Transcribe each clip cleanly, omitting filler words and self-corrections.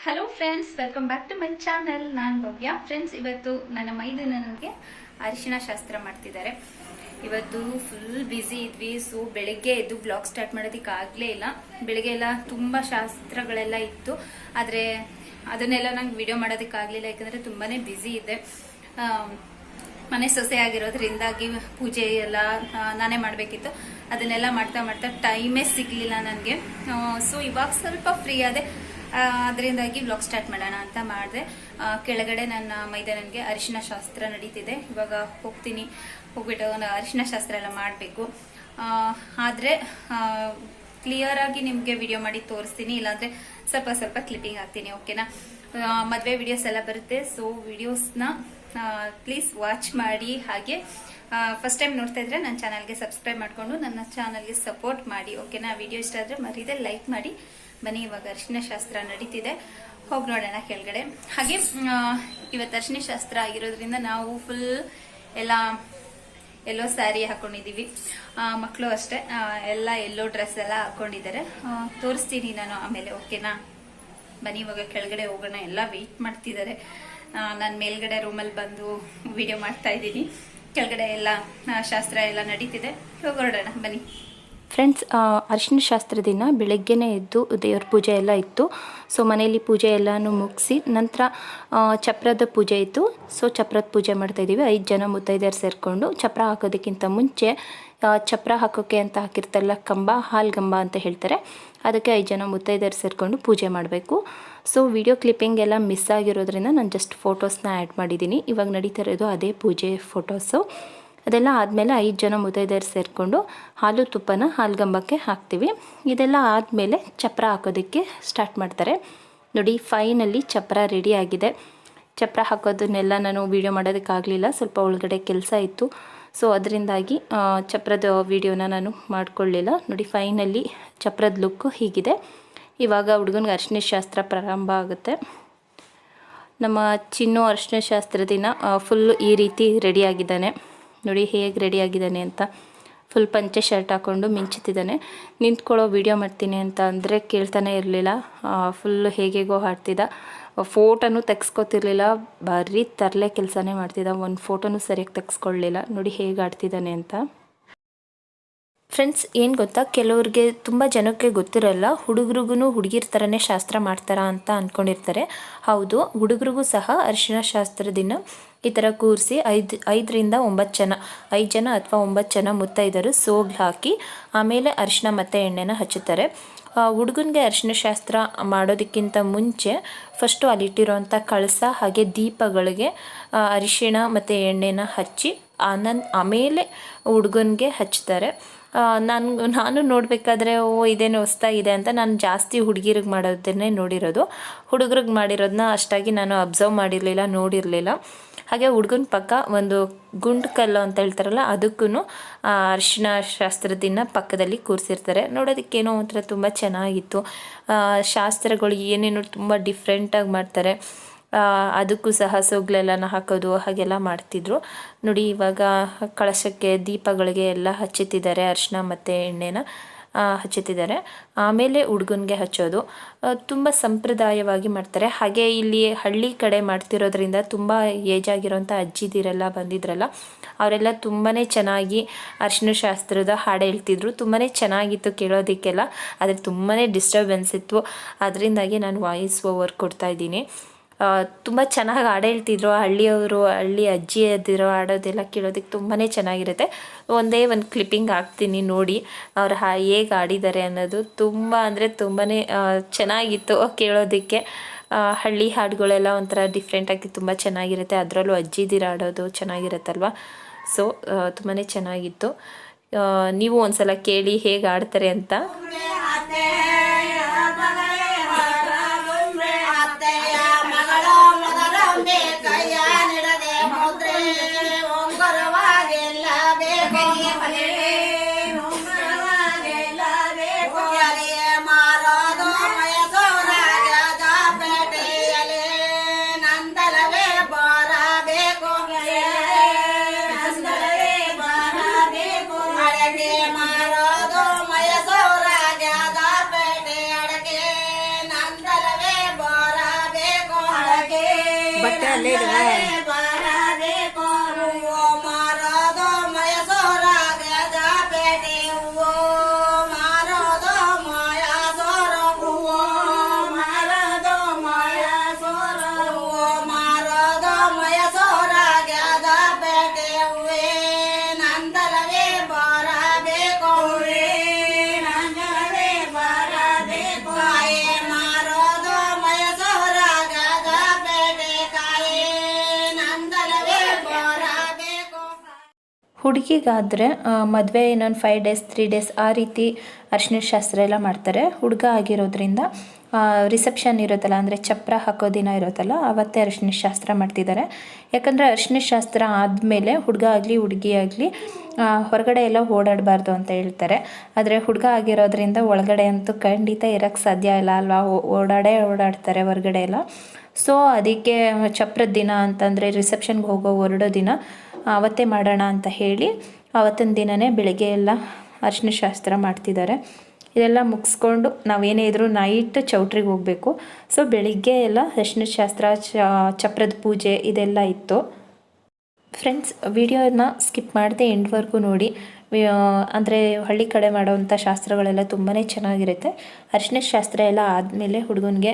Hello friends, welcome back to my channel. ನಾನು Bhavya. Friends, ಇವತ್ತು ನನ್ನ ಮೈದುನನಿಗೆ ಅರಿಶಿನ ಶಾಸ್ತ್ರ ಮಾಡ್ತಿದ್ದಾರೆ. ಇವತ್ತು ಫುಲ್ ಬ್ಯುಸಿ ಇದ್ವಿ. ಸೊ ಬೆಳಗ್ಗೆ ಎದ್ದು ಬ್ಲಾಗ್ ಸ್ಟಾರ್ಟ್ ಮಾಡೋದಕ್ಕೆ ಆಗಲೇ ಇಲ್ಲ. ಬೆಳಗ್ಗೆ ಎಲ್ಲ ತುಂಬ ಶಾಸ್ತ್ರಗಳೆಲ್ಲ ಇತ್ತು, ಆದರೆ ಅದನ್ನೆಲ್ಲ ನಂಗೆ ವಿಡಿಯೋ ಮಾಡೋದಕ್ಕಾಗಲಿಲ್ಲ, ಯಾಕಂದರೆ ತುಂಬಾ ಬ್ಯುಸಿ ಇದೆ. ಮನೆ ಸೊಸೆ ಆಗಿರೋದ್ರಿಂದಾಗಿ ಪೂಜೆ ಎಲ್ಲ ನಾನೇ ಮಾಡಬೇಕಿತ್ತು. ಅದನ್ನೆಲ್ಲ ಮಾಡ್ತಾ ಮಾಡ್ತಾ ಟೈಮೇ ಸಿಗಲಿಲ್ಲ ನನಗೆ. ಸೊ ಇವಾಗ ಸ್ವಲ್ಪ ಫ್ರೀ ಆದೆ, ಅದರಿಂದಾಗಿ ವ್ಲಾಗ್ ಸ್ಟಾರ್ಟ್ ಮಾಡೋಣ ಅಂತ ಮಾಡಿದೆ. ಕೆಳಗಡೆ ನನ್ನ ಮೈದಾನನಿಗೆ ಅರಿಶಿನ ಶಾಸ್ತ್ರ ನಡೀತಿದೆ. ಇವಾಗ ಹೋಗ್ಬಿಟ್ಟು ಅರಿಶಿನ ಶಾಸ್ತ್ರ ಎಲ್ಲ ಮಾಡಬೇಕು. ಆದರೆ ಕ್ಲಿಯರ್ ಆಗಿ ನಿಮಗೆ ವಿಡಿಯೋ ಮಾಡಿ ತೋರಿಸ್ತೀನಿ, ಇಲ್ಲಾಂದರೆ ಸ್ವಲ್ಪ ಕ್ಲಿಪ್ಪಿಂಗ್ ಹಾಕ್ತೀನಿ. ಓಕೆನಾ? ಮದುವೆ ವಿಡಿಯೋಸ್ ಎಲ್ಲ ಬರುತ್ತೆ. ಸೊ ವಿಡಿಯೋಸ್ನ ಪ್ಲೀಸ್ ವಾಚ್ ಮಾಡಿ. ಹಾಗೆ ಫಸ್ಟ್ ಟೈಮ್ ನೋಡ್ತಾ ಇದ್ರೆ ನನ್ನ ಚಾನಲ್ಗೆ ಸಬ್ಸ್ಕ್ರೈಬ್ ಮಾಡಿಕೊಂಡು ನನ್ನ ಚಾನಲ್ಗೆ ಸಪೋರ್ಟ್ ಮಾಡಿ. ಓಕೆನಾ? ವಿಡಿಯೋ ಇಷ್ಟ ಆದರೆ ಮರೀದೆ ಲೈಕ್ ಮಾಡಿ. ಬನ್ನಿ, ಇವಾಗ ಅರಿಶಿನ ಶಾಸ್ತ್ರ ನಡೀತಿದೆ, ಹೋಗಿ ನೋಡೋಣ ಕೆಳಗಡೆ. ಹಾಗೆ ಇವತ್ತು ಅರಿಶಿನ ಶಾಸ್ತ್ರ ಆಗಿರೋದ್ರಿಂದ ನಾವು ಫುಲ್ ಎಲ್ಲೋ ಸ್ಯಾರಿ ಹಾಕೊಂಡಿದ್ದೀವಿ. ಮಕ್ಕಳು ಅಷ್ಟೇ ಎಲ್ಲ ಎಲ್ಲೋ ಡ್ರೆಸ್ ಎಲ್ಲ ಹಾಕೊಂಡಿದ್ದಾರೆ. ತೋರಿಸ್ತೀನಿ ನಾನು ಆಮೇಲೆ. ಓಕೆನಾ? ಬನ್ನಿ ಇವಾಗ ಕೆಳಗಡೆ ಹೋಗೋಣ. ಎಲ್ಲ ವೆಯ್ಟ್ ಮಾಡ್ತಿದ್ದಾರೆ. ನಾನು ಮೇಲ್ಗಡೆ ರೂಮಲ್ಲಿ ಬಂದು ವಿಡಿಯೋ ಮಾಡ್ತಾ ಇದ್ದೀನಿ. ಕೆಳಗಡೆ ಎಲ್ಲ ಶಾಸ್ತ್ರ ಎಲ್ಲ ನಡೀತಿದೆ, ಹೊರಡೋಣ ಬನ್ನಿ. ಫ್ರೆಂಡ್ಸ್, ಅರಿಶಿನ ಶಾಸ್ತ್ರ ದಿನ ಬೆಳಗ್ಗೆನೇ ಎದ್ದು ದೇವ್ರ ಪೂಜೆ ಎಲ್ಲ ಇತ್ತು. ಸೊ ಮನೆಯಲ್ಲಿ ಪೂಜೆ ಎಲ್ಲನೂ ಮುಗಿಸಿ ನಂತರ ಚಪ್ರದ ಪೂಜೆ ಇತ್ತು. ಸೊ ಚಪ್ರದ ಪೂಜೆ ಮಾಡ್ತಾಯಿದ್ದೀವಿ. 5 ಜನ ಮುತ್ತೈದೆಯರು ಸೇರಿಕೊಂಡು. ಚಪ್ರ ಹಾಕೋದಕ್ಕಿಂತ ಮುಂಚೆ ಚಪ್ರ ಹಾಕೋಕ್ಕೆ ಅಂತ ಹಾಕಿರ್ತಾರಲ್ಲ ಕಂಬ, ಹಾಲ್ಗಂಬ ಅಂತ ಹೇಳ್ತಾರೆ, ಅದಕ್ಕೆ 5 ಜನ ಮುತ್ತೈದೆಯರು ಸೇರಿಕೊಂಡು ಪೂಜೆ ಮಾಡಬೇಕು. ಸೊ ವಿಡಿಯೋ ಕ್ಲಿಪ್ಪಿಂಗ್ ಎಲ್ಲ ಮಿಸ್ ಆಗಿರೋದ್ರಿಂದ ನಾನು ಜಸ್ಟ್ ಫೋಟೋಸ್ನ ಆ್ಯಡ್ ಮಾಡಿದ್ದೀನಿ. ಇವಾಗ ನಡೀತಾ ಇರೋದು ಅದೇ ಪೂಜೆ ಫೋಟೋಸು. ಅದೆಲ್ಲ ಆದಮೇಲೆ 5 ಜನ ಮುತ್ತೈದೆಯರು ಸೇರಿಕೊಂಡು ಹಾಲು ತುಪ್ಪನ ಹಾಲ್ಗಂಬಕ್ಕೆ ಹಾಕ್ತೀವಿ. ಇದೆಲ್ಲ ಆದಮೇಲೆ ಚಪ್ರ ಹಾಕೋದಕ್ಕೆ ಸ್ಟಾರ್ಟ್ ಮಾಡ್ತಾರೆ. ನೋಡಿ, ಫೈನಲಿ ಚಪ್ರ ರೆಡಿ ಆಗಿದೆ. ಚಪ್ರ ಹಾಕೋದನ್ನೆಲ್ಲ ನಾನು ವೀಡಿಯೋ ಮಾಡೋದಕ್ಕಾಗಲಿಲ್ಲ, ಸ್ವಲ್ಪ ಒಳಗಡೆ ಕೆಲಸ ಇತ್ತು. ಸೊ ಅದರಿಂದಾಗಿ ಚಪ್ರದ ವೀಡಿಯೋನ ನಾನು ಮಾಡಿಕೊಳ್ಳಿಲ್ಲ. ನೋಡಿ, ಫೈನಲಿ ಚಪ್ರದ ಲುಕ್ಕು ಹೀಗಿದೆ. ಇವಾಗ ಹುಡುಗನಿಗೆ ಅರಿಶಿನ ಶಾಸ್ತ್ರ ಪ್ರಾರಂಭ ಆಗುತ್ತೆ. ನಮ್ಮ ಚಿನ್ನು ಅರಿಶಿನ ಶಾಸ್ತ್ರ ದಿನ ಫುಲ್ಲು ಈ ರೀತಿ ರೆಡಿಯಾಗಿದ್ದಾನೆ. ನೋಡಿ ಹೇಗೆ ರೆಡಿಯಾಗಿದ್ದಾನೆ ಅಂತ. ಫುಲ್ ಪಂಚೆ ಶರ್ಟ್ ಹಾಕ್ಕೊಂಡು ಮಿಂಚುತ್ತಿದ್ದಾನೆ. ನಿಂತ್ಕೊಳ್ಳೋ ವೀಡಿಯೋ ಮಾಡ್ತೀನಿ ಅಂತ ಅಂದರೆ ಕೇಳ್ತಾನೆ ಇರಲಿಲ್ಲ. ಫುಲ್ಲು ಹೇಗೇಗೋ ಆಡ್ತಿದ್ದ. ಫೋಟೋನೂ ತೆಗ್ಸ್ಕೊತಿರ್ಲಿಲ್ಲ, ಬರೀ ತರಲೆ ಕೆಲಸನೇ ಮಾಡ್ತಿದ್ದ. ಒಂದು ಫೋಟೋನೂ ಸರಿಯಾಗಿ ತೆಗ್ಸ್ಕೊಳ್ಳಲಿಲ್ಲ. ನೋಡಿ ಹೇಗೆ ಆಡ್ತಿದ್ದಾನೆ ಅಂತ. ಫ್ರೆಂಡ್ಸ್, ಏನು ಗೊತ್ತಾ, ಕೆಲವ್ರಿಗೆ ತುಂಬ ಜನಕ್ಕೆ ಗೊತ್ತಿರಲ್ಲ, ಹುಡುಗರಿಗೂ ಹುಡುಗಿರ ಥರನೇ ಶಾಸ್ತ್ರ ಮಾಡ್ತಾರಾ ಅಂತ ಅಂದ್ಕೊಂಡಿರ್ತಾರೆ. ಹೌದು, ಹುಡುಗರಿಗೂ ಸಹ ಅರಿಶಿನ ಶಾಸ್ತ್ರ ದಿನ ಈ ಥರ ಕೂರಿಸಿ 5 ರಿಂದ 9 ಜನ 5 ಜನ ಅಥವಾ 9 ಜನ ಮುತ್ತೈದರು ಸೋಗ್ಲು ಹಾಕಿ ಆಮೇಲೆ ಅರಿಶಿನ ಮತ್ತು ಎಣ್ಣೆನ ಹಚ್ಚುತ್ತಾರೆ. ಹುಡುಗನಿಗೆ ಅರಿಶಿನ ಶಾಸ್ತ್ರ ಮಾಡೋದಕ್ಕಿಂತ ಮುಂಚೆ ಫಸ್ಟು ಅಲ್ಲಿಟ್ಟಿರೋಂಥ ಕಳಸ ಹಾಗೆ ದೀಪಗಳಿಗೆ ಅರಿಶಿಣ ಮತ್ತು ಎಣ್ಣೆನ ಹಚ್ಚಿ ಆಮೇಲೆ ಹುಡುಗನಿಗೆ ಹಚ್ತಾರೆ. ನಾನು ನೋಡಬೇಕಾದ್ರೆ ಇದೇನು ಹೊಸ್ತಾಗಿದೆ ಅಂತ ನಾನು ಜಾಸ್ತಿ ಹುಡುಗಿರಿಗೆ ಮಾಡೋದನ್ನೇ ನೋಡಿರೋದು. ಹುಡುಗರಿಗೆ ಮಾಡಿರೋದನ್ನ ಅಷ್ಟಾಗಿ ನಾನು ಅಬ್ಸರ್ವ್ ಮಾಡಿರಲಿಲ್ಲ, ನೋಡಿರಲಿಲ್ಲ. ಹಾಗೆ ಹುಡುಗನ ಪಕ್ಕ ಒಂದು ಗುಂಡು ಕಲ್ಲು ಅಂತ ಹೇಳ್ತಾರಲ್ಲ, ಅದಕ್ಕೂ ಅರಿಶಿನ ಶಾಸ್ತ್ರದ ದಿನ ಪಕ್ಕದಲ್ಲಿ ಕೂರಿಸಿರ್ತಾರೆ. ನೋಡೋದಕ್ಕೇನೋ ಒಂಥರ ತುಂಬ ಚೆನ್ನಾಗಿತ್ತು. ಶಾಸ್ತ್ರಗಳು ಏನೇನೋ ತುಂಬ ಡಿಫ್ರೆಂಟಾಗಿ ಮಾಡ್ತಾರೆ. ಅದಕ್ಕೂ ಸಹ ಸೊಗ್ಲೆಲ್ಲನ ಹಾಕೋದು ಹಾಗೆಲ್ಲ ಮಾಡ್ತಿದ್ರು. ನೋಡಿ, ಇವಾಗ ಕಳಶಕ್ಕೆ ದೀಪಗಳಿಗೆ ಎಲ್ಲ ಹಚ್ಚುತ್ತಿದ್ದಾರೆ. ಅರಿಶಿನ ಮತ್ತು ಎಣ್ಣೆನ ಹಚ್ಚುತ್ತಿದ್ದಾರೆ. ಆಮೇಲೆ ಹುಡುಗನಿಗೆ ಹಚ್ಚೋದು ತುಂಬ ಸಂಪ್ರದಾಯವಾಗಿ ಮಾಡ್ತಾರೆ. ಹಾಗೆ ಇಲ್ಲಿ ಹಳ್ಳಿ ಕಡೆ ಮಾಡ್ತಿರೋದ್ರಿಂದ ತುಂಬ ಏಜ್ ಆಗಿರೋಂಥ ಅಜ್ಜಿದಿರೆಲ್ಲ ಬಂದಿದ್ರಲ್ಲ, ಅವರೆಲ್ಲ ತುಂಬಾ ಚೆನ್ನಾಗಿ ಅರಿಶಿನ ಶಾಸ್ತ್ರದ ಹಾಡು ಹೇಳ್ತಿದ್ರು. ತುಂಬಾ ಚೆನ್ನಾಗಿತ್ತು ಕೇಳೋದಕ್ಕೆಲ್ಲ, ಆದರೆ ತುಂಬಾ ಡಿಸ್ಟರ್ಬೆನ್ಸ್ ಇತ್ತು. ಅದರಿಂದಾಗಿ ನಾನು ವಾಯ್ಸ್ ಓವರ್ ಕೊಡ್ತಾಯಿದ್ದೀನಿ. ತುಂಬ ಚೆನ್ನಾಗಿ ಹಾಡು ಹೇಳ್ತಿದ್ರು ಹಳ್ಳಿಯವರು. ಹಳ್ಳಿ ಅಜ್ಜಿಯದಿರೋ ಹಾಡೋದೆಲ್ಲ ಕೇಳೋದಕ್ಕೆ ತುಂಬಾ ಚೆನ್ನಾಗಿರುತ್ತೆ. ಒಂದೇ ಒಂದು ಕ್ಲಿಪ್ಪಿಂಗ್ ಹಾಕ್ತೀನಿ ನೋಡಿ, ಅವ್ರು ಹೇಗೆ ಆಡಿದ್ದಾರೆ ಅನ್ನೋದು. ತುಂಬ ಅಂದರೆ ತುಂಬಾ ಚೆನ್ನಾಗಿತ್ತು ಕೇಳೋದಕ್ಕೆ. ಹಳ್ಳಿ ಹಾಡುಗಳೆಲ್ಲ ಒಂಥರ ಡಿಫ್ರೆಂಟಾಗಿ ತುಂಬ ಚೆನ್ನಾಗಿರುತ್ತೆ. ಅದರಲ್ಲೂ ಅಜ್ಜಿದಿರು ಆಡೋದು ಚೆನ್ನಾಗಿರುತ್ತಲ್ವ. ಸೊ ತುಂಬಾ ಚೆನ್ನಾಗಿತ್ತು. ನೀವು ಒಂದ್ಸಲ ಕೇಳಿ ಹೇಗೆ ಆಡ್ತಾರೆ ಅಂತ. ಮಾರೋದು ಮಯಸೋರಾಗ್ಯದ ಪೇಟೆ ಅಡಕೆ ನಂದಲವೇ ಬೋರ ಹುಡುಗಿಗಾದರೆ ಮದುವೆ ಇನ್ನೊಂದು 5 ಡೇಸ್ 3 ಡೇಸ್ ಆ ರೀತಿ ಅರಿಶಿನ ಶಾಸ್ತ್ರ ಎಲ್ಲ ಮಾಡ್ತಾರೆ. ಹುಡುಗ ಆಗಿರೋದ್ರಿಂದ ರಿಸೆಪ್ಷನ್ ಇರುತ್ತಲ್ಲ, ಅಂದರೆ ಚಪ್ರ ಹಾಕೋ ದಿನ ಇರುತ್ತಲ್ಲ, ಆವತ್ತೇ ಅರಿಶಿನ ಶಾಸ್ತ್ರ ಮಾಡ್ತಿದ್ದಾರೆ. ಯಾಕಂದರೆ ಅರಿಶಿನ ಶಾಸ್ತ್ರ ಆದಮೇಲೆ ಹುಡುಗ ಆಗಲಿ ಹುಡುಗಿ ಆಗಲಿ ಹೊರಗಡೆ ಎಲ್ಲ ಓಡಾಡಬಾರ್ದು ಅಂತ ಹೇಳ್ತಾರೆ. ಆದರೆ ಹುಡುಗ ಆಗಿರೋದ್ರಿಂದ ಒಳಗಡೆ ಅಂತೂ ಖಂಡಿತ ಇರೋಕ್ಕೆ ಸಾಧ್ಯ ಇಲ್ಲ ಅಲ್ವಾ, ಓಡಾಡ್ತಾರೆ ಹೊರಗಡೆ ಎಲ್ಲ. ಸೊ ಅದಕ್ಕೆ ಚಪ್ರದ ದಿನ ಅಂತಂದರೆ ರಿಸೆಪ್ಷನ್ಗೆ ಹೊರಡೋ ದಿನ ಅವತ್ತೇ ಮಾಡೋಣ ಅಂತ ಹೇಳಿ ಆವತ್ತಿನ ದಿನವೇ ಬೆಳಗ್ಗೆ ಎಲ್ಲ ಅರಿಶಿನ ಶಾಸ್ತ್ರ ಮಾಡ್ತಿದ್ದಾರೆ. ಇದೆಲ್ಲ ಮುಗಿಸ್ಕೊಂಡು ನಾವೇನೇ ಇದ್ರೂ ನೈಟ್ ಚೌಟ್ರಿಗೆ ಹೋಗಬೇಕು. ಸೊ ಬೆಳಿಗ್ಗೆ ಎಲ್ಲ ಅರಿಶಿನ ಶಾಸ್ತ್ರ, ಚಪ್ರದ ಪೂಜೆ ಇದೆಲ್ಲ ಇತ್ತು. ಫ್ರೆಂಡ್ಸ್, ವಿಡಿಯೋನ ಸ್ಕಿಪ್ ಮಾಡದೆ ಎಂಡ್ವರೆಗೂ ನೋಡಿ. ಅಂದರೆ ಹಳ್ಳಿ ಕಡೆ ಮಾಡೋವಂಥ ಶಾಸ್ತ್ರಗಳೆಲ್ಲ ತುಂಬಾ ಚೆನ್ನಾಗಿರುತ್ತೆ. ಅರಿಶಿನ ಶಾಸ್ತ್ರ ಎಲ್ಲ ಆದಮೇಲೆ ಹುಡುಗನಿಗೆ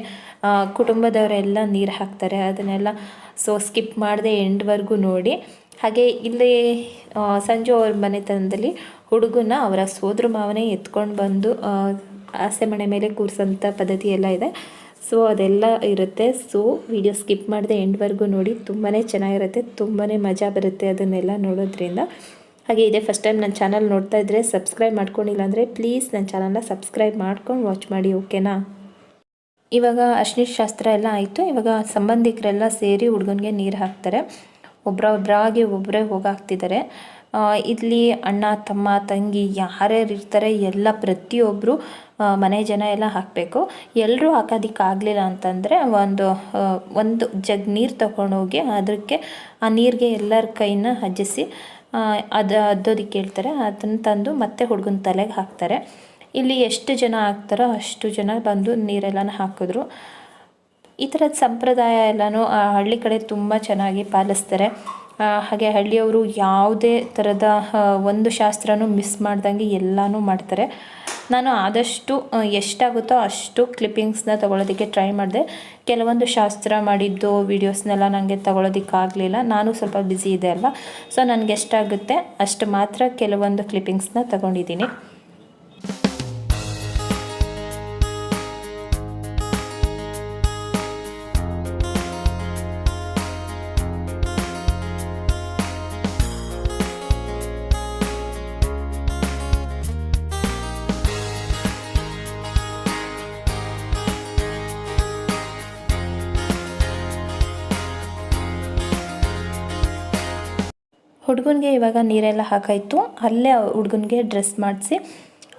ಕುಟುಂಬದವರೆಲ್ಲ ನೀರು ಹಾಕ್ತಾರೆ, ಅದನ್ನೆಲ್ಲ. ಸೊ ಸ್ಕಿಪ್ ಮಾಡದೆ ಎಂಡ್ವರೆಗೂ ನೋಡಿ. ಹಾಗೆ ಇಲ್ಲಿ ಸಂಜು ಅವ್ರ ಮನೆತನದಲ್ಲಿ ಹುಡುಗನ ಅವರ ಸೋದರ ಮಾವನೇ ಎತ್ಕೊಂಡು ಬಂದು ಆಸೆ ಮಣೆ ಮೇಲೆ ಕೂರಿಸೋಂಥ ಪದ್ಧತಿ ಎಲ್ಲ ಇದೆ. ಸೊ ಅದೆಲ್ಲ ಇರುತ್ತೆ. ಸೊ ವಿಡಿಯೋ ಸ್ಕಿಪ್ ಮಾಡದೆ ಎಂಡ್ವರೆಗೂ ನೋಡಿ, ತುಂಬಾ ಚೆನ್ನಾಗಿರುತ್ತೆ, ತುಂಬಾ ಮಜಾ ಬರುತ್ತೆ ಅದನ್ನೆಲ್ಲ ನೋಡೋದ್ರಿಂದ. ಹಾಗೆ ಇದೇ ಫಸ್ಟ್ ಟೈಮ್ ನನ್ನ ಚಾನಲ್ ನೋಡ್ತಾ ಇದ್ದರೆ ಸಬ್ಸ್ಕ್ರೈಬ್ ಮಾಡ್ಕೊಂಡಿಲ್ಲ ಅಂದರೆ ಪ್ಲೀಸ್ ನನ್ನ ಚಾನಲ್ನ ಸಬ್ಸ್ಕ್ರೈಬ್ ಮಾಡ್ಕೊಂಡು ವಾಚ್ ಮಾಡಿ, ಓಕೆನಾ? ಇವಾಗ ಅರಿಶಿನ ಶಾಸ್ತ್ರ ಎಲ್ಲ ಆಯಿತು. ಇವಾಗ ಸಂಬಂಧಿಕರೆಲ್ಲ ಸೇರಿ ಹುಡುಗನಿಗೆ ನೀರು ಹಾಕ್ತಾರೆ. ಒಬ್ಬರೇ ಹೋಗಾಕ್ತಿದ್ದಾರೆ. ಇಲ್ಲಿ ಅಣ್ಣ ತಮ್ಮ ತಂಗಿ ಯಾರ್ಯಾರು ಇರ್ತಾರೆ ಎಲ್ಲ ಪ್ರತಿಯೊಬ್ಬರು ಮನೆ ಜನ ಎಲ್ಲ ಹಾಕಬೇಕು. ಎಲ್ಲರೂ ಹಾಕೋದಕ್ಕಾಗಲಿಲ್ಲ ಅಂತಂದರೆ ಒಂದು ಜಗ್ ನೀರು ತಗೊಂಡೋಗಿ ಅದಕ್ಕೆ ಆ ನೀರಿಗೆ ಎಲ್ಲರ ಕೈನ ಹಜ್ಜಿಸಿ ಅದ್ದೋದಕ್ಕೆ ಹೇಳ್ತಾರೆ. ಅದನ್ನು ತಂದು ಮತ್ತೆ ಹುಡುಗನ ತಲೆಗೆ ಹಾಕ್ತಾರೆ. ಇಲ್ಲಿ ಎಷ್ಟು ಜನ ಹಾಕ್ತಾರೋ ಅಷ್ಟು ಜನ ಬಂದು ನೀರೆಲ್ಲನ ಹಾಕಿದ್ರು. ಈ ಥರದ ಸಂಪ್ರದಾಯ ಎಲ್ಲನೂ ಹಳ್ಳಿ ಕಡೆ ತುಂಬ ಚೆನ್ನಾಗಿ ಪಾಲಿಸ್ತಾರೆ. ಹಾಗೆ ಹಳ್ಳಿಯವರು ಯಾವುದೇ ಥರದ ಒಂದು ಶಾಸ್ತ್ರನೂ ಮಿಸ್ ಮಾಡ್ದಂಗೆ ಎಲ್ಲನೂ ಮಾಡ್ತಾರೆ. ನಾನು ಆದಷ್ಟು ಎಷ್ಟಾಗುತ್ತೋ ಅಷ್ಟು ಕ್ಲಿಪ್ಪಿಂಗ್ಸ್ನ ತೊಗೊಳೋದಕ್ಕೆ ಟ್ರೈ ಮಾಡಿದೆ. ಕೆಲವೊಂದು ಶಾಸ್ತ್ರ ಮಾಡಿದ್ದು ವೀಡಿಯೋಸ್ನೆಲ್ಲ ನನಗೆ ತೊಗೊಳೋದಕ್ಕಾಗಲಿಲ್ಲ, ನಾನು ಸ್ವಲ್ಪ ಬ್ಯುಸಿ ಇದೆ ಅಲ್ವಾ. ಸೊ ನನಗೆ ಎಷ್ಟಾಗುತ್ತೆ ಅಷ್ಟು ಮಾತ್ರ ಕೆಲವೊಂದು ಕ್ಲಿಪ್ಪಿಂಗ್ಸ್ನ ತೊಗೊಂಡಿದ್ದೀನಿ. ಹುಡುಗನಿಗೆ ಇವಾಗ ನೀರೆಲ್ಲ ಹಾಕಾಯಿತು. ಅಲ್ಲೇ ಹುಡುಗನಿಗೆ ಡ್ರೆಸ್ ಮಾಡಿಸಿ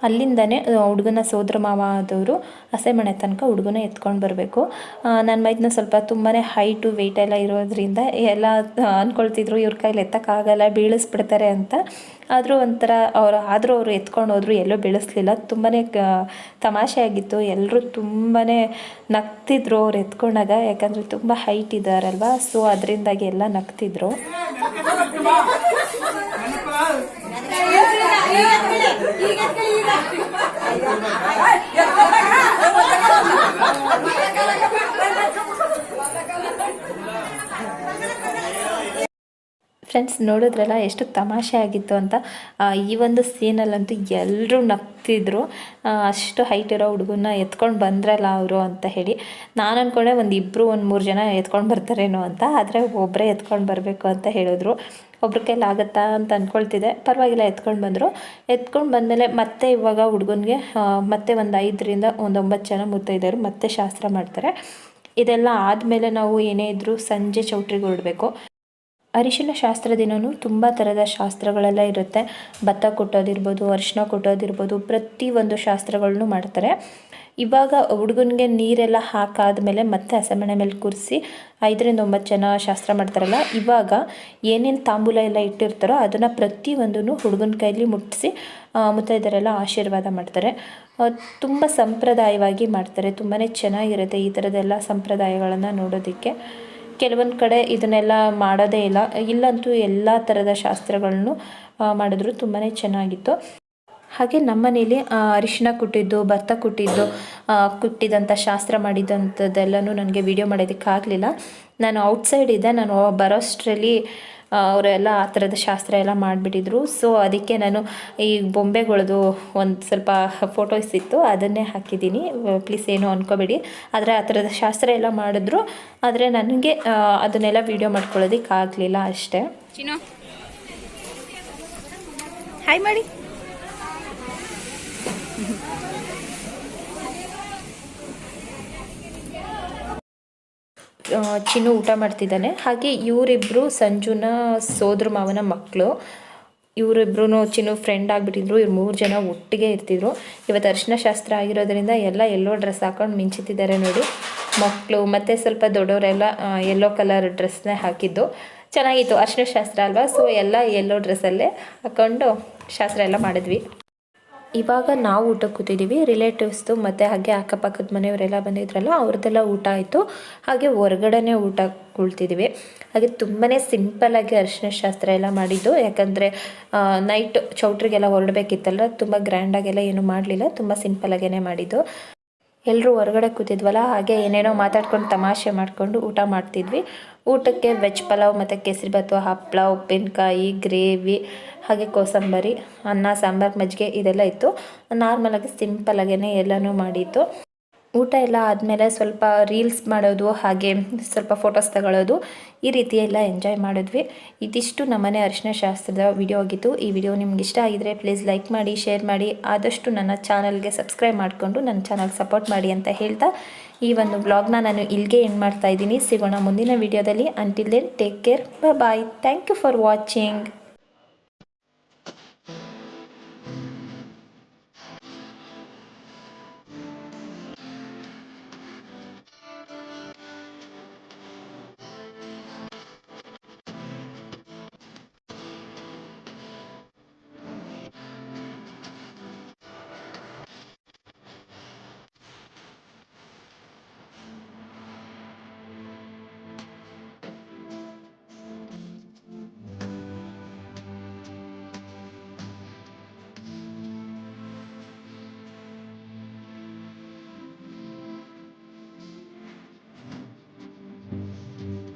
ಅಲ್ಲಿಂದನೇ ಹುಡುಗನ ಸೋದರ ಮಾವ ಆದವರು ಹಸೆ ಮನೆ ತನಕ ಹುಡುಗನ ಎತ್ಕೊಂಡು ಬರಬೇಕು. ನನ್ನ ಮೈದನ್ನ ಸ್ವಲ್ಪ ತುಂಬಾ ಹೈಟು ವೆಯ್ಟ್ ಎಲ್ಲ ಇರೋದ್ರಿಂದ ಎಲ್ಲ ಅಂದ್ಕೊಳ್ತಿದ್ರು ಇವ್ರ ಕೈಲಿ ಎತ್ತಕ್ಕಾಗಲ್ಲ, ಬೀಳಿಸ್ಬಿಡ್ತಾರೆ ಅಂತ. ಆದರೂ ಒಂಥರ ಅವರು ಎತ್ಕೊಂಡು ಹೋದ್ರು, ಎಲ್ಲೂ ಬೀಳಿಸ್ಲಿಲ್ಲ. ತುಂಬಾ ತಮಾಷೆ ಆಗಿತ್ತು. ಎಲ್ಲರೂ ತುಂಬಾ ನಗ್ತಿದ್ರು ಅವ್ರು ಎತ್ಕೊಂಡಾಗ, ಯಾಕಂದರೆ ತುಂಬ ಹೈಟ್ ಇದ್ದಾರಲ್ವ. ಸೊ ಅದರಿಂದಾಗಿ ಎಲ್ಲ ನಗ್ತಿದ್ರು. ಫ್ರೆಂಡ್ಸ್, ನೋಡಿದ್ರಲ್ಲ ಎಷ್ಟು ತಮಾಷೆ ಆಗಿತ್ತು ಅಂತ. ಈ ಒಂದು ಸೀನಲ್ಲಂತೂ ಎಲ್ಲರೂ ನಗ್ತಿದ್ರು. ಅಷ್ಟು ಹೈಟ್ ಇರೋ ಹುಡುಗನ್ನ ಎತ್ಕೊಂಡು ಬಂದ್ರಲ್ಲ ಅವರು ಅಂತ ಹೇಳಿ. ನಾನು ಅಂದ್ಕೊಂಡೆ ಒಂದು 3 ಜನ ಎತ್ಕೊಂಡು ಬರ್ತಾರೇನೋ ಅಂತ. ಆದರೆ ಒಬ್ಬರೇ ಎತ್ಕೊಂಡು ಬರಬೇಕು ಅಂತ ಹೇಳಿದ್ರು. ಒಬ್ರ ಕೈಲಿ ಆಗುತ್ತಾ ಅಂತ ಅಂದ್ಕೊಳ್ತಿದ್ದೆ. ಪರವಾಗಿಲ್ಲ, ಎತ್ಕೊಂಡು ಬಂದರು. ಎತ್ಕೊಂಡು ಬಂದಮೇಲೆ ಮತ್ತೆ ಇವಾಗ ಹುಡುಗನಿಗೆ ಮತ್ತೆ ಒಂದು 5ರಿಂದ 9 ಜನ ಮುತ್ತೈದೆಯರು ಮತ್ತೆ ಶಾಸ್ತ್ರ ಮಾಡ್ತಾರೆ. ಇದೆಲ್ಲ ಆದಮೇಲೆ ನಾವು ಏನೇ ಇದ್ದರೂ ಸಂಜೆ ಚೌಟ್ರಿಗೆ ಹೊರಡಬೇಕು. ಅರಿಶಿನ ಶಾಸ್ತ್ರ ದಿನವೂ ತುಂಬ ಥರದ ಶಾಸ್ತ್ರಗಳೆಲ್ಲ ಇರುತ್ತೆ. ಭತ್ತ ಕೊಟ್ಟೋದಿರ್ಬೋದು, ಅರಿಶಿನ ಕೊಟ್ಟೋದಿರ್ಬೋದು, ಪ್ರತಿಯೊಂದು ಶಾಸ್ತ್ರಗಳನ್ನೂ ಮಾಡ್ತಾರೆ. ಇವಾಗ ಹುಡುಗನಿಗೆ ನೀರೆಲ್ಲ ಹಾಕಾದ್ಮೇಲೆ ಮತ್ತೆ ಹಸೆಮಣೆ ಮೇಲೆ ಕೂರಿಸಿ 5ರಿಂದ 9 ಜನ ಶಾಸ್ತ್ರ ಮಾಡ್ತಾರಲ್ಲ. ಇವಾಗ ಏನೇನು ತಾಂಬೂಲ ಎಲ್ಲ ಇಟ್ಟಿರ್ತಾರೋ ಅದನ್ನು ಪ್ರತಿಯೊಂದನ್ನು ಹುಡುಗನ ಕೈಲಿ ಮುಟ್ಟಿಸಿ ಮುತ್ತೈದರೆಲ್ಲ ಆಶೀರ್ವಾದ ಮಾಡ್ತಾರೆ. ತುಂಬ ಸಂಪ್ರದಾಯವಾಗಿ ಮಾಡ್ತಾರೆ. ತುಂಬಾ ಚೆನ್ನಾಗಿರುತ್ತೆ ಈ ಥರದ್ದೆಲ್ಲ ಸಂಪ್ರದಾಯಗಳನ್ನು ನೋಡೋದಕ್ಕೆ. ಕೆಲವೊಂದು ಕಡೆ ಇದನ್ನೆಲ್ಲ ಮಾಡೋದೇ ಇಲ್ಲ. ಇಲ್ಲಂತೂ ಎಲ್ಲ ಥರದ ಶಾಸ್ತ್ರಗಳನ್ನು ಮಾಡಿದ್ರು. ತುಂಬಾ ಚೆನ್ನಾಗಿತ್ತು. ಹಾಗೆ ನಮ್ಮ ಮನೇಲಿ ಅರಿಶಿನ ಕುಟ್ಟಿದ್ದು, ಭತ್ತ ಕುಟ್ಟಿದಂಥ ಶಾಸ್ತ್ರ ಮಾಡಿದಂಥದ್ದೆಲ್ಲನೂ ನನಗೆ ವಿಡಿಯೋ ಮಾಡೋದಕ್ಕಾಗಲಿಲ್ಲ. ನಾನು ಔಟ್ಸೈಡ್ ಇದ್ದೆ. ನಾನು ಬರೋಷ್ಟರಲ್ಲಿ ಅವರೆಲ್ಲ ಆ ಥರದ ಶಾಸ್ತ್ರ ಎಲ್ಲ ಮಾಡಿಬಿಟ್ಟಿದ್ರು. ಸೊ ಅದಕ್ಕೆ ನಾನು ಈ ಬೊಂಬೆಗಳದು ಒಂದು ಸ್ವಲ್ಪ ಫೋಟೋಸ್ ಇತ್ತು, ಅದನ್ನೇ ಹಾಕಿದ್ದೀನಿ. ಪ್ಲೀಸ್ ಏನೋ ಅಂದ್ಕೋಬೇಡಿ. ಆದರೆ ಆ ಥರದ ಶಾಸ್ತ್ರ ಎಲ್ಲ ಮಾಡಿದ್ರು. ಆದರೆ ನನಗೆ ಅದನ್ನೆಲ್ಲ ವೀಡಿಯೋ ಮಾಡ್ಕೊಳ್ಳೋದಕ್ಕಾಗಲಿಲ್ಲ ಅಷ್ಟೇ. ಹಾಯ್ ಮಾಡಿ. ಚಿನ್ನು ಊಟ ಮಾಡ್ತಿದ್ದಾನೆ. ಹಾಗೆ ಇವರಿಬ್ಬರು ಸಂಜುನ ಸೋದ್ರ ಮಾವನ ಮಕ್ಕಳು. ಇವರಿಬ್ರು ಚಿನ್ನು ಫ್ರೆಂಡ್ ಆಗಿಬಿಟ್ಟಿದ್ರು. ಇವ್ರು 3 ಜನ ಒಟ್ಟಿಗೆ ಇರ್ತಿದ್ರು. ಇವತ್ತು ಅರಿಶಿನ ಶಾಸ್ತ್ರ ಆಗಿರೋದ್ರಿಂದ ಎಲ್ಲ ಎಲ್ಲೋ ಡ್ರೆಸ್ ಹಾಕೊಂಡು ಮಿಂಚುತ್ತಿದ್ದಾರೆ ನೋಡಿ. ಮಕ್ಕಳು ಮತ್ತು ಸ್ವಲ್ಪ ದೊಡ್ಡವರೆಲ್ಲ ಯೆಲ್ಲೋ ಕಲರ್ ಡ್ರೆಸ್ನೇ ಹಾಕಿದ್ದು. ಚೆನ್ನಾಗಿತ್ತು, ಅರಿಶಿನ ಶಾಸ್ತ್ರ ಅಲ್ವಾ, ಸೊ ಎಲ್ಲ ಯೆಲ್ಲೋ ಡ್ರೆಸ್ಸಲ್ಲೇ ಹಾಕ್ಕೊಂಡು ಶಾಸ್ತ್ರ ಎಲ್ಲ ಮಾಡಿದ್ವಿ. ಇವಾಗ ನಾವು ಊಟಕ್ಕೆ ಕೂತಿದ್ದೀವಿ. ರಿಲೇಟಿವ್ಸ್ದು ಮತ್ತು ಹಾಗೆ ಅಕ್ಕಪಕ್ಕದ ಮನೆಯವರೆಲ್ಲ ಬಂದಿದ್ರಲ್ಲ, ಅವ್ರದ್ದೆಲ್ಲ ಊಟ ಆಯಿತು. ಹಾಗೆ ಹೊರಗಡೆನೇ ಊಟ ಕುಳ್ತಿದ್ದೀವಿ. ಹಾಗೆ ತುಂಬಾ ಸಿಂಪಲ್ಲಾಗಿ ಅರಿಶಿನ ಶಾಸ್ತ್ರ ಎಲ್ಲ ಮಾಡಿದ್ದು. ಯಾಕಂದರೆ ನೈಟ್ ಚೌಟ್ರಿಗೆಲ್ಲ ಹೊರಡಬೇಕಿತ್ತಲ್ಲ, ತುಂಬ ಗ್ರ್ಯಾಂಡಾಗೆಲ್ಲ ಏನೂ ಮಾಡಲಿಲ್ಲ, ತುಂಬ ಸಿಂಪಲ್ಲಾಗೇ ಮಾಡಿದ್ದು. ಎಲ್ಲರೂ ಹೊರಗಡೆ ಕೂತಿದ್ವಲ್ಲ, ಹಾಗೆ ಏನೇನೋ ಮಾತಾಡ್ಕೊಂಡು ತಮಾಷೆ ಮಾಡಿಕೊಂಡು ಊಟ ಮಾಡ್ತಿದ್ವಿ. ಊಟಕ್ಕೆ ವೆಜ್ ಪಲಾವ್ ಮತ್ತು ಕೇಸರಿಬಾತು, ಹಪ್ಪಳ, ಉಪ್ಪಿನಕಾಯಿ, ಗ್ರೇವಿ, ಹಾಗೆ ಕೋಸಂಬರಿ, ಅನ್ನ, ಸಾಂಬಾರು, ಮಜ್ಜಿಗೆ ಇದೆಲ್ಲ ಇತ್ತು. ನಾರ್ಮಲಾಗಿ ಸಿಂಪಲ್ಲಾಗೇ ಎಲ್ಲನೂ ಮಾಡಿತ್ತು. ಊಟ ಎಲ್ಲ ಆದಮೇಲೆ ಸ್ವಲ್ಪ ರೀಲ್ಸ್ ಮಾಡೋದು, ಹಾಗೆ ಸ್ವಲ್ಪ ಫೋಟೋಸ್ ತಗೊಳ್ಳೋದು, ಈ ರೀತಿ ಎಲ್ಲ ಎಂಜಾಯ್ ಮಾಡಿದ್ವಿ. ಇದಿಷ್ಟು ನಮ್ಮನೆ ಅರಿಶಿನ ಶಾಸ್ತ್ರದ ವಿಡಿಯೋ ಆಗಿತ್ತು. ಈ ವಿಡಿಯೋ ನಿಮ್ಗೆ ಇಷ್ಟ ಆಗಿದ್ರೆ ಪ್ಲೀಸ್ ಲೈಕ್ ಮಾಡಿ, ಶೇರ್ ಮಾಡಿ, ಆದಷ್ಟು ನನ್ನ ಚಾನಲ್ಗೆ ಸಬ್ಸ್ಕ್ರೈಬ್ ಮಾಡಿಕೊಂಡು ನನ್ನ ಚಾನಲ್ ಸಪೋರ್ಟ್ ಮಾಡಿ ಅಂತ ಹೇಳ್ತಾ ಈ ಒಂದು ವ್ಲಾಗ್ನ ನಾನು ಇಲ್ಲಿಗೆ ಎಂಡ್ ಮಾಡ್ತಾ ಇದ್ದೀನಿ. ಸಿಗೋಣ ಮುಂದಿನ ವಿಡಿಯೋದಲ್ಲಿ. Until then take care, bye. Thank you for watching.